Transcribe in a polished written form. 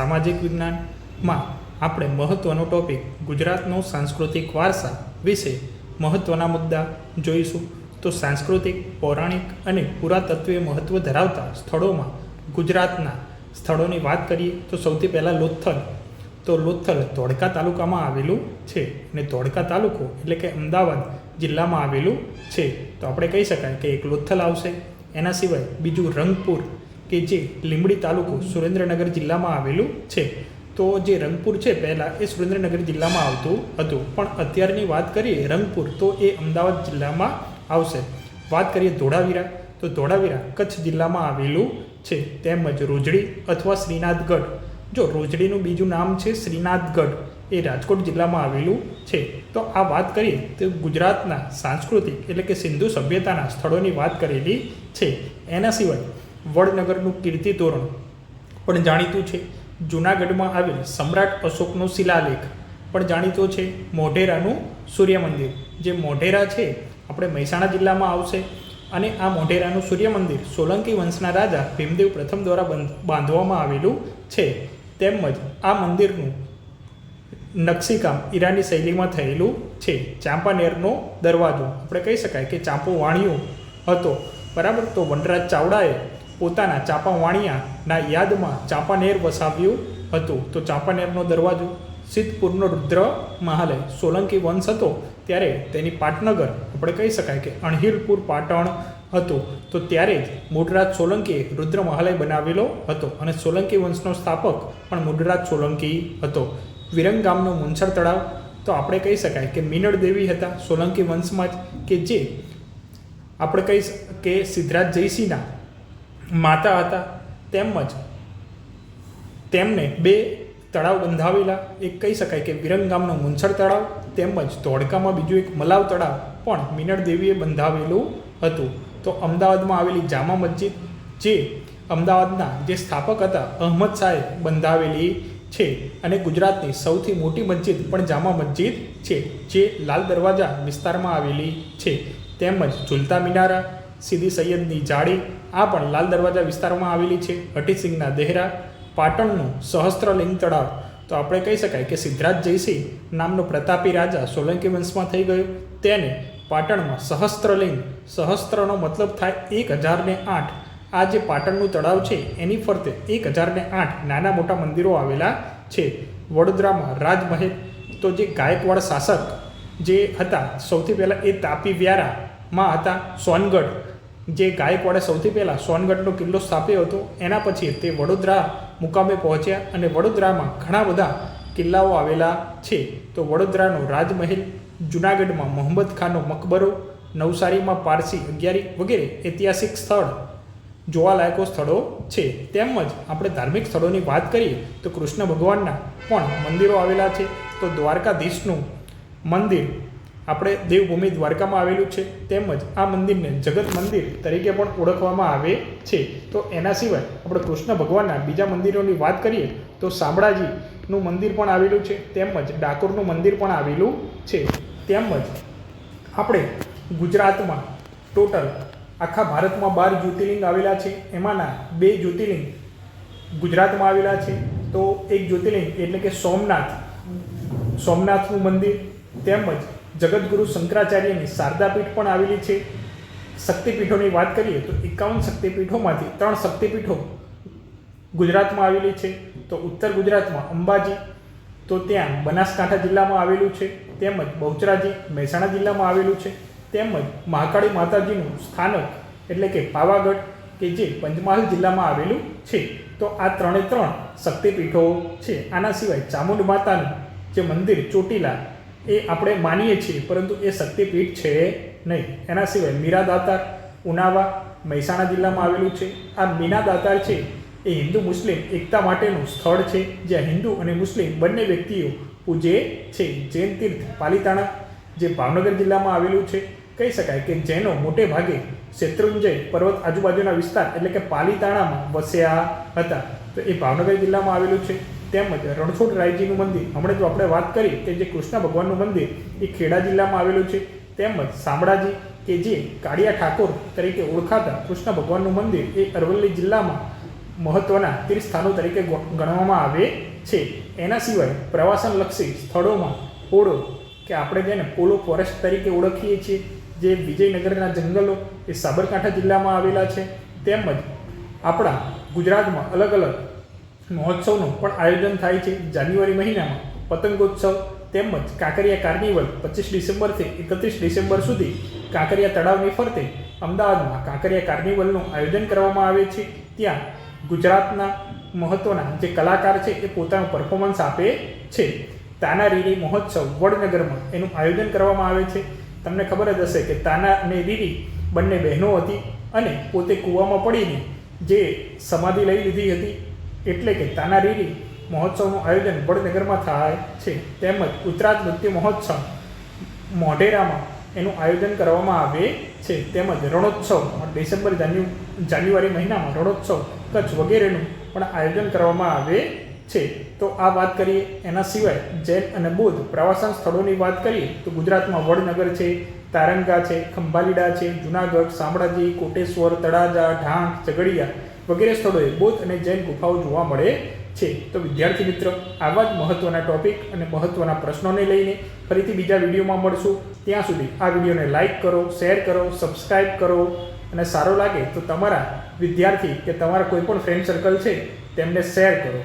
સામાજિક વિજ્ઞાનમાં આપણે મહત્ત્વનો ટૉપિક ગુજરાતનો સાંસ્કૃતિક વારસા વિશે મહત્ત્વના મુદ્દા જોઈશું. તો સાંસ્કૃતિક, પૌરાણિક અને પુરાતત્વીય મહત્ત્વ ધરાવતા સ્થળોમાં ગુજરાતના સ્થળોની વાત કરીએ તો સૌથી પહેલાં લોથલ. તો લોથલ ધોળકા તાલુકામાં આવેલું છે અને ધોળકા તાલુકો એટલે કે અમદાવાદ જિલ્લામાં આવેલું છે. તો આપણે કહી શકાય કે એક લોથલ આવશે. એના સિવાય બીજું રંગપુર કે જે લીંબડી તાલુકો સુરેન્દ્રનગર જિલ્લામાં આવેલું છે. તો જે રંગપુર છે પહેલાં એ સુરેન્દ્રનગર જિલ્લામાં આવતું હતું, પણ અત્યારની વાત કરીએ રંગપુર તો એ અમદાવાદ જિલ્લામાં આવશે. વાત કરીએ ધોળાવીરા, તો ધોળાવીરા કચ્છ જિલ્લામાં આવેલું છે. તેમજ રોજડી અથવા શ્રીનાથગઢ, જો રોજડીનું બીજું નામ છે શ્રીનાથગઢ, એ રાજકોટ જિલ્લામાં આવેલું છે. તો આ વાત કરીએ તો ગુજરાતના સાંસ્કૃતિક એટલે કે સિંધુ સભ્યતાના સ્થળોની વાત કરેલી છે. એના સિવાય વડનગરનું કીર્તિ તોરણ પણ જાણીતું છે. જૂનાગઢમાં આવેલ સમ્રાટ અશોકનો શિલાલેખ પણ જાણીતો છે. મોઢેરાનું સૂર્ય મંદિર, જે મોઢેરા છે આપણે મહેસાણા જિલ્લામાં આવશે. અને આ મોઢેરાનું સૂર્ય મંદિર સોલંકી વંશના રાજા ભીમદેવ પ્રથમ દ્વારા બાંધવામાં આવેલું છે. તેમજ આ મંદિરનું નકશીકામ ઈરાની શૈલીમાં થયેલું છે. ચાંપાનેરનો દરવાજો, આપણે કહી શકાય કે ચાંપો વાણિયો હતો, બરાબર. તો વનરાજ ચાવડાએ પોતાના ચાંપા વાણિયાના યાદમાં ચાંપાનેર વસાવ્યું હતું. તો ચાંપાનેરનો દરવાજો, સિદ્ધપુરનો રુદ્ર મહાલય, સોલંકી વંશ હતો ત્યારે તેની પાટનગર આપણે કહી શકાય કે અણહિલપુર પાટણ હતું. તો ત્યારે જ મૂળરાજ સોલંકીએ રુદ્ર મહાલય બનાવેલો હતો અને સોલંકી વંશનો સ્થાપક પણ મૂળરાજ સોલંકી હતો. વિરંગામનો મુનસર તળાવ, તો આપણે કહી શકાય કે મીનળ દેવી હતા સોલંકી વંશમાં જ, કે જે આપણે કહી કે સિદ્ધરાજ જયસિંહના માતા હતા. તેમજ તેમને બે તળાવ બંધાવેલા, એક કહી શકાય કે વિરંગામનો મુનસર તળાવ, તેમજ ધોળકામાં બીજું એક મલાવ તળાવ પણ મીનળ દેવીએ બંધાવેલું હતું. તો અમદાવાદમાં આવેલી જામા મસ્જિદ, જે અમદાવાદના જે સ્થાપક હતા અહમદ શાહે બંધાવેલી છે. અને ગુજરાતની સૌથી મોટી મસ્જિદ પણ જામા મસ્જિદ છે, જે લાલ દરવાજા વિસ્તારમાં આવેલી છે. તેમજ ઝુલતા મિનારા, સીદી સૈયદની જાળી, આ પણ લાલ દરવાજા વિસ્તારમાં આવેલી છે. હઠીસિંગના દેહરા, પાટણનું સહસ્ત્રલિંગ તળાવ, તો આપણે કહી શકાય કે સિદ્ધરાજ જયસિંહ નામનો પ્રતાપી રાજા સોલંકી વંશમાં થઈ ગયો, તેને પાટણમાં સહસ્ત્રલિંગ, સહસ્ત્રનો મતલબ થાય 1008. આ જે પાટણનું તળાવ છે એની ફરતે 1008 નાના મોટા મંદિરો આવેલા છે. વડોદરામાં રાજમહેલ, તો જે ગાયકવાડ શાસક જે હતા સૌથી પહેલાં એ તાપી વ્યારામાં હતા. સોનગઢ, જે ગાયકવાડે સૌથી પહેલાં સોનગઢનો કિલ્લો સ્થાપ્યો હતો, એના પછી તે વડોદરા મુકામે પહોંચ્યા અને વડોદરામાં ઘણા બધા કિલ્લાઓ આવેલા છે. તો વડોદરાનો રાજમહેલ, જૂનાગઢમાં મોહમ્મદ ખાનનો મકબરો, નવસારીમાં પારસી અગિયારી વગેરે ઐતિહાસિક સ્થળ જોવાલાયકો સ્થળો છે. તેમજ આપણે ધાર્મિક સ્થળોની વાત કરીએ તો કૃષ્ણ ભગવાનના પણ મંદિરો આવેલા છે. તો દ્વારકાધીશનું મંદિર આપણે દેવભૂમિ દ્વારકામાં આવેલું છે. તેમજ આ મંદિરને જગત મંદિર તરીકે પણ ઓળખવામાં આવે છે. તો એના સિવાય આપણે કૃષ્ણ ભગવાનના બીજા મંદિરોની વાત કરીએ તો શામળાજીનું મંદિર પણ આવેલું છે. તેમજ ડાકોરનું મંદિર પણ આવેલું છે. તેમજ આપણે ગુજરાતમાં ટોટલ આખા ભારતમાં 12 જ્યોતિર્લિંગ આવેલા છે. એમાંના 2 જ્યોતિર્લિંગ ગુજરાતમાં આવેલા છે. તો એક જ્યોતિર્લિંગ એટલે કે સોમનાથનું મંદિર, તેમજ જગતગુરુ શંકરાચાર્યની શારદાપીઠ પણ આવેલી છે. શક્તિપીઠોની વાત કરીએ તો 51 શક્તિપીઠોમાંથી 3 શક્તિપીઠો ગુજરાતમાં આવેલી છે. તો ઉત્તર ગુજરાતમાં અંબાજી, તો ત્યાં બનાસકાંઠા જિલ્લામાં આવેલું છે. તેમજ બહુચરાજી મહેસાણા જિલ્લામાં આવેલું છે. તેમજ મહાકાળી માતાજીનું સ્થાનક એટલે કે પાવાગઢ, કે જે પંચમહાલ જિલ્લામાં આવેલું છે. તો આ 3 શક્તિપીઠો છે. આના સિવાય ચામુંડ માતાનું જે મંદિર ચોટીલા એ આપણે માનીએ છીએ, પરંતુ એ શક્તિપીઠ છે નહીં. એના સિવાય મીરા દાતાર, ઉનાવા મહેસાણા જિલ્લામાં આવેલું છે. આ મીના દાતાર છે એ હિન્દુ મુસ્લિમ એકતા માટેનું સ્થળ છે, જ્યાં હિન્દુ અને મુસ્લિમ બંને વ્યક્તિઓ પૂજે છે. જૈન તીર્થ પાલિતાણા, જે ભાવનગર જિલ્લામાં આવેલું છે. કહી શકાય કે જૈનો મોટે ભાગે શેત્રુંજય પર્વત આજુબાજુના વિસ્તાર એટલે કે પાલિતાણામાં વસ્યા હતા. તો એ ભાવનગર જિલ્લામાં આવેલું છે. તેમજ રણછોડરાયજીનું મંદિર, હમણાં જો આપણે વાત કરી કે જે કૃષ્ણ ભગવાનનું મંદિર એ ખેડા જિલ્લામાં આવેલું છે. તેમજ શામળાજી, કે જે કાળિયા ઠાકોર તરીકે ઓળખાતા કૃષ્ણ ભગવાનનું મંદિર એ અરવલ્લી જિલ્લામાં મહત્ત્વના તીર્થસ્થાનો તરીકે ગણવામાં આવે છે. એના સિવાય પ્રવાસનલક્ષી સ્થળોમાં પોળો કે આપણે જેને પોલો ફોરેસ્ટ તરીકે ઓળખીએ છીએ, જે વિજયનગરના જંગલો એ સાબરકાંઠા જિલ્લામાં આવેલા છે, તેમજ આપણા ગુજરાતમાં અલગ અલગ મહોત્સવનું પણ આયોજન થાય છે. જાન્યુઆરી મહિનામાં પતંગોત્સવ તેમજ કાંકરિયા કાર્નિવલ 25 ડિસેમ્બરથી 31 ડિસેમ્બર સુધી કાંકરિયા તળાવની ફરતે અમદાવાદમાં કાંકરિયા કાર્નિવલનું આયોજન કરવામાં આવે છે. ત્યાં ગુજરાતના મહત્ત્વના જે કલાકાર છે એ પોતાનું પરફોર્મન્સ આપે છે. તાના રીરી મહોત્સવ વડનગરમાં એનું આયોજન કરવામાં આવે છે. તમને ખબર જ હશે કે તાના અને રીરી બંને બહેનો હતી અને પોતે કૂવામાં પડીને જે સમાધિ લઈ લીધી હતી, એટલે કે તાના રીરી મહોત્સવનું આયોજન વડનગરમાં થાય છે. તેમજ ઉત્તરાજ નૃત્ય મહોત્સવ મોઢેરામાં એનું આયોજન કરવામાં આવે છે. તેમજ રણોત્સવ ડિસેમ્બર જાન્યુઆરી મહિનામાં રણોત્સવ કચ્છ વગેરેનું પણ આયોજન કરવામાં આવે છે. તો આ વાત કરીએ. એના સિવાય જૈન અને બૌદ્ધ પ્રવાસન સ્થળોની વાત કરીએ તો ગુજરાતમાં વડનગર છે, તારંગા છે, ખંભાલીડા છે, જુનાગઢ, શામળાજી, કોટેશ્વર, તળાજા, ઢાંક, ઝઘડિયા વગેરે સ્થળોએ બૌદ્ધ અને જૈન ગુફાઓ જોવા મળે છે. તો વિદ્યાર્થી મિત્રો, આવા જ મહત્ત્વના ટોપિક અને મહત્ત્વના પ્રશ્નોને લઈને ફરીથી બીજા વિડીયોમાં મળશું. ત્યાં સુધી આ વિડીયોને લાઇક કરો, શેર કરો, સબસ્ક્રાઈબ કરો અને સારો લાગે તો તમારા વિદ્યાર્થી કે તમારા કોઈ પણ ફ્રેન્ડ સર્કલ છે તેમને શેર કરો.